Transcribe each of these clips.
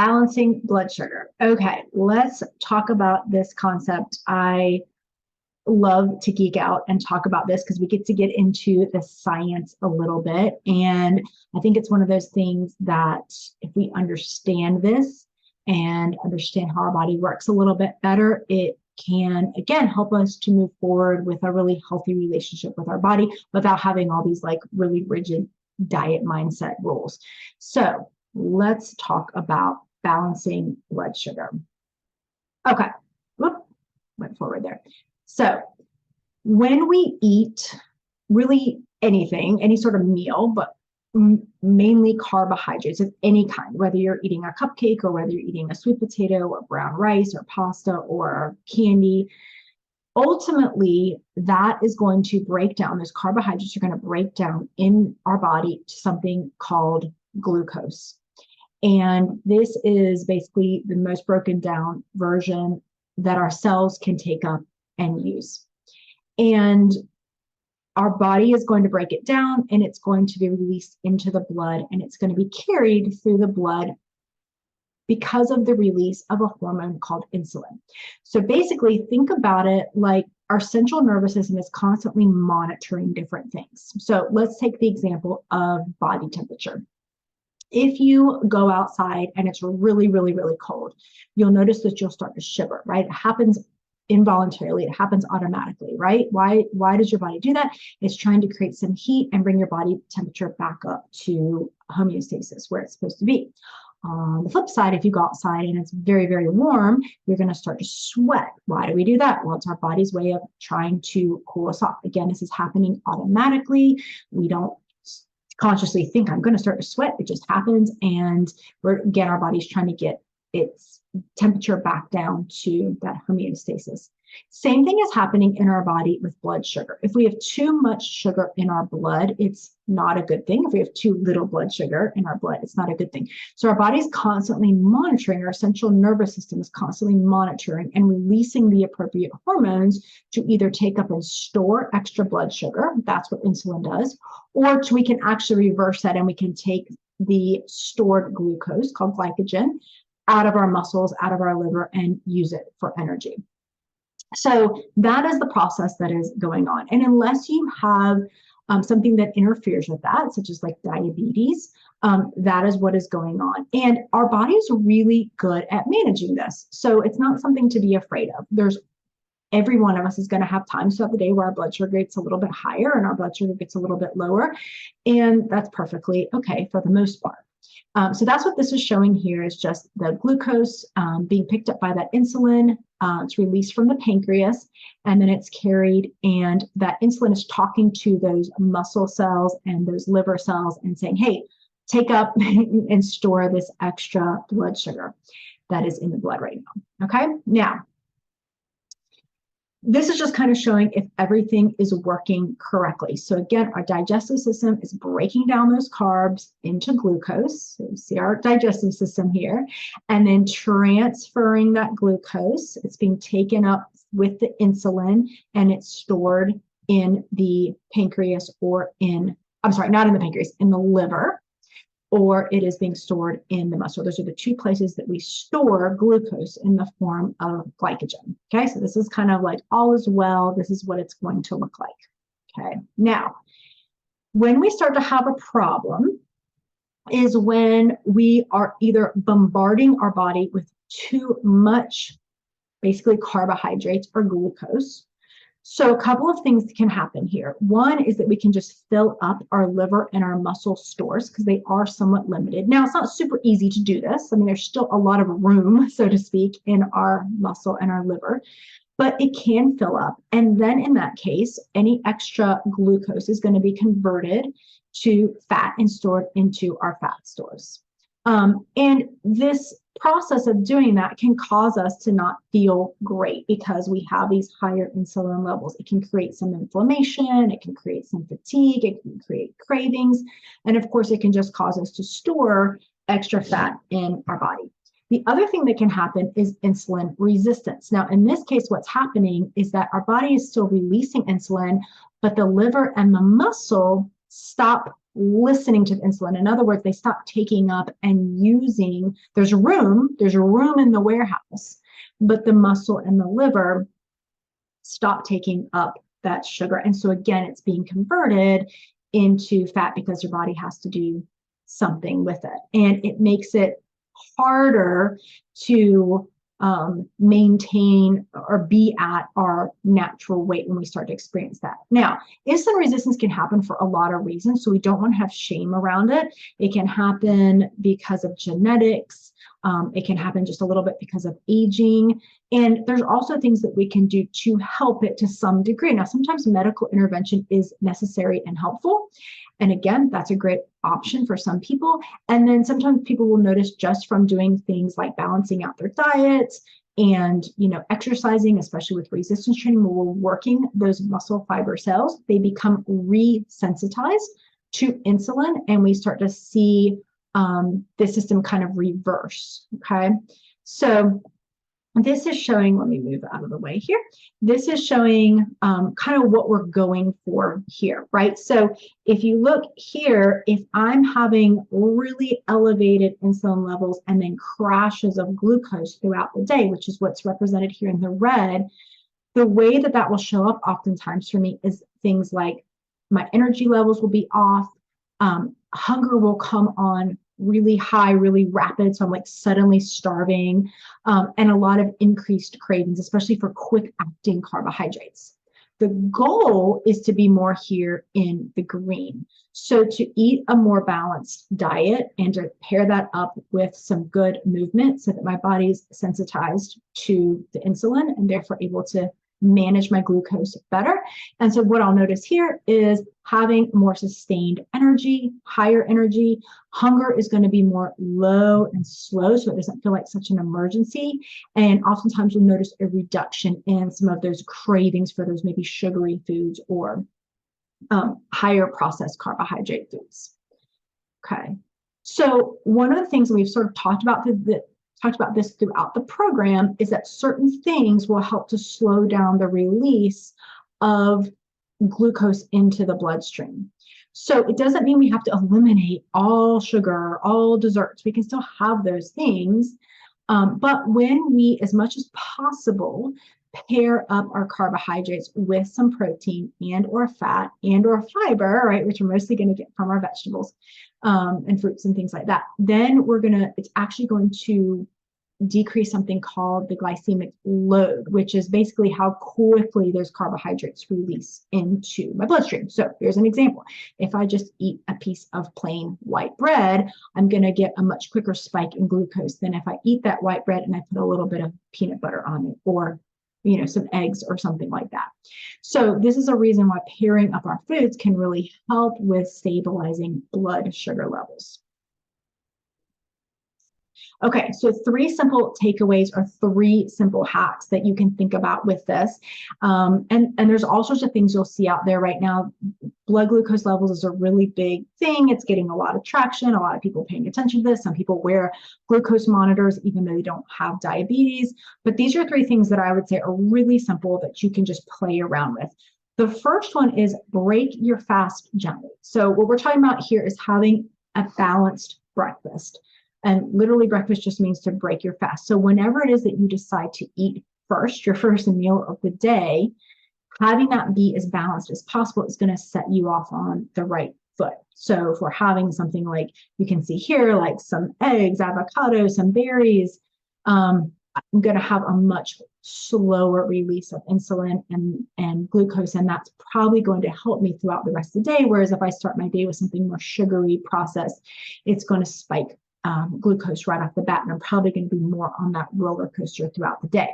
Balancing blood sugar. Okay, let's talk about this concept. I love to geek out and talk about this because we get to get into the science a little bit. And I think it's one of those things that if we understand this and understand how our body works a little bit better, it can, again, help us to move forward with a really healthy relationship with our body without having all these like really rigid diet mindset rules. So let's talk about balancing blood sugar. Okay, whoop, went forward there. So when we eat really anything, any sort of meal, but mainly carbohydrates of any kind, whether you're eating a cupcake or whether you're eating a sweet potato or brown rice or pasta or candy, ultimately that is going to break down, those carbohydrates are going to break down in our body to something called glucose. And this is basically the most broken down version that our cells can take up and use. And our body is going to break it down and it's going to be released into the blood and it's going to be carried through the blood because of the release of a hormone called insulin. So basically, think about it like our central nervous system is constantly monitoring different things. So let's take the example of body temperature. If you go outside and it's really, really, really cold, you'll notice that you'll start to shiver, right? It happens involuntarily. It happens automatically, right? Why does your body do that? It's trying to create some heat and bring your body temperature back up to homeostasis where it's supposed to be. On the flip side, if you go outside and it's very, very warm, you're going to start to sweat. Why do we do that? Well, it's our body's way of trying to cool us off. Again, this is happening automatically. We don't consciously think I'm going to start to sweat. It just happens. And again, our body's trying to get its temperature back down to that homeostasis. Same thing is happening in our body with blood sugar. If we have too much sugar in our blood, it's not a good thing. If we have too little blood sugar in our blood, it's not a good thing. So our body's constantly monitoring, our central nervous system is constantly monitoring and releasing the appropriate hormones to either take up and store extra blood sugar. That's what insulin does. Or we can actually reverse that and we can take the stored glucose called glycogen out of our muscles, out of our liver, and use it for energy. So that is the process that is going on. And unless you have something that interferes with that, such as like diabetes, that is what is going on. And our body is really good at managing this. So it's not something to be afraid of. Every one of us is going to have times throughout the day where our blood sugar gets a little bit higher and our blood sugar gets a little bit lower. And that's perfectly okay for the most part. So that's what this is showing here is just the glucose being picked up by that insulin. It's released from the pancreas and then it's carried, and that insulin is talking to those muscle cells and those liver cells and saying, hey, take up and store this extra blood sugar that is in the blood right now. Okay, now this is just kind of showing if everything is working correctly. So again, our digestive system is breaking down those carbs into glucose. So you see our digestive system here, and then transferring that glucose. It's being taken up with the insulin and it's stored in the pancreas or not in the pancreas, in the liver, or it is being stored in the muscle. Those are the two places that we store glucose in the form of glycogen. Okay, so this is kind of like all is well. This is what it's going to look like. Okay, now, when we start to have a problem is when we are either bombarding our body with too much, basically carbohydrates or glucose. So a couple of things can happen here. One is that we can just fill up our liver and our muscle stores because they are somewhat limited. Now, it's not super easy to do this. I mean, there's still a lot of room, so to speak, in our muscle and our liver, but it can fill up. And then in that case, any extra glucose is going to be converted to fat and stored into our fat stores. And this process of doing that can cause us to not feel great because we have these higher insulin levels. It can create some inflammation, it can create some fatigue, it can create cravings, and of course it can just cause us to store extra fat in our body. The other thing that can happen is insulin resistance. Now, in this case, what's happening is that our body is still releasing insulin, but the liver and the muscle stop listening to the insulin. In other words, they stop taking up and using, there's room in the warehouse, but the muscle and the liver stop taking up that sugar. And so again, it's being converted into fat because your body has to do something with it. And it makes it harder to maintain or be at our natural weight when we start to experience that. Now, insulin resistance can happen for a lot of reasons, so we don't want to have shame around it. It can happen because of genetics. It can happen just a little bit because of aging. And there's also things that we can do to help it to some degree. Now, sometimes medical intervention is necessary and helpful. And again, that's a great option for some people. And then sometimes people will notice just from doing things like balancing out their diets and, exercising, especially with resistance training, where we're working those muscle fiber cells, they become resensitized to insulin, and we start to see the system kind of reverse. Okay. So this is showing, let me move out of the way here. This is showing kind of what we're going for here, right? So if you look here, if I'm having really elevated insulin levels and then crashes of glucose throughout the day, which is what's represented here in the red, the way that that will show up oftentimes for me is things like my energy levels will be off, hunger will come on really high, really rapid. So I'm like suddenly starving, and a lot of increased cravings, especially for quick acting carbohydrates. The goal is to be more here in the green. So to eat a more balanced diet and to pair that up with some good movement so that my body's sensitized to the insulin and therefore able to manage my glucose better. And so what I'll notice here is having more sustained energy, higher energy. Hunger is going to be more low and slow, so it doesn't feel like such an emergency. And oftentimes you'll notice a reduction in some of those cravings for those maybe sugary foods or higher processed carbohydrate foods. Okay. So one of the things we've sort of talked about this throughout the program is that certain things will help to slow down the release of glucose into the bloodstream. So it doesn't mean we have to eliminate all sugar, all desserts. We can still have those things. But when we, as much as possible, pair up our carbohydrates with some protein and or fat and or fiber, right, which we're mostly going to get from our vegetables and fruits and things like that, then it's actually going to decrease something called the glycemic load, which is basically how quickly those carbohydrates release into my bloodstream. So here's an example. If I just eat a piece of plain white bread, I'm going to get a much quicker spike in glucose than if I eat that white bread and I put a little bit of peanut butter on it or some eggs or something like that. So this is a reason why pairing up our foods can really help with stabilizing blood sugar levels. Okay, so 3 simple takeaways or 3 simple hacks that you can think about with this. And there's all sorts of things you'll see out there right now. Blood glucose levels is a really big thing. It's getting a lot of traction, a lot of people paying attention to this. Some people wear glucose monitors even though they don't have diabetes. But these are 3 things that I would say are really simple that you can just play around with. The first one is break your fast gently. So what we're talking about here is having a balanced breakfast. And literally breakfast just means to break your fast. So whenever it is that you decide to eat first, your first meal of the day, having that be as balanced as possible is going to set you off on the right foot. So if we're having something like you can see here, like some eggs, avocado, some berries, I'm going to have a much slower release of insulin and glucose, and that's probably going to help me throughout the rest of the day. Whereas if I start my day with something more sugary processed, it's going to spike glucose right off the bat, and I'm probably going to be more on that roller coaster throughout the day.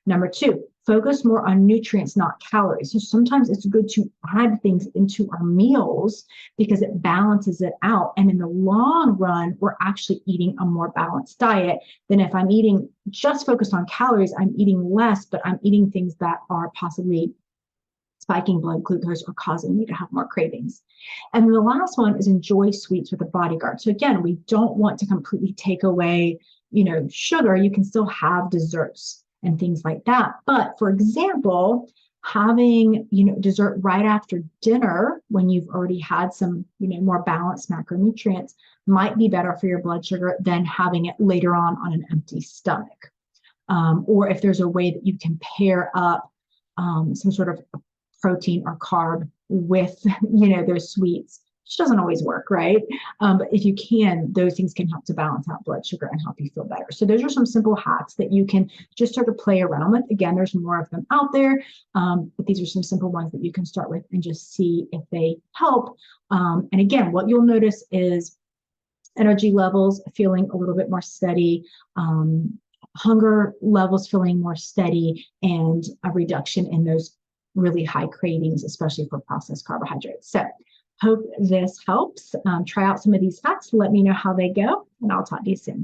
Number 2, focus more on nutrients, not calories. So sometimes it's good to add things into our meals because it balances it out. And in the long run, we're actually eating a more balanced diet than if I'm eating just focused on calories. I'm eating less, but I'm eating things that are possibly spiking blood glucose or causing me to have more cravings. And the last one is enjoy sweets with a bodyguard. So again, we don't want to completely take away, sugar. You can still have desserts and things like that. But for example, Having, dessert right after dinner when you've already had some, more balanced macronutrients might be better for your blood sugar than having it later on an empty stomach. Or if there's a way that you can pair up some sort of protein or carb with, those sweets, which doesn't always work, right? But if you can, those things can help to balance out blood sugar and help you feel better. So those are some simple hacks that you can just sort of play around with. Again, there's more of them out there, but these are some simple ones that you can start with and just see if they help. And again, what you'll notice is energy levels feeling a little bit more steady, hunger levels feeling more steady, and a reduction in those really high cravings, especially for processed carbohydrates. So hope this helps. Try out some of these hacks. Let me know how they go, and I'll talk to you soon.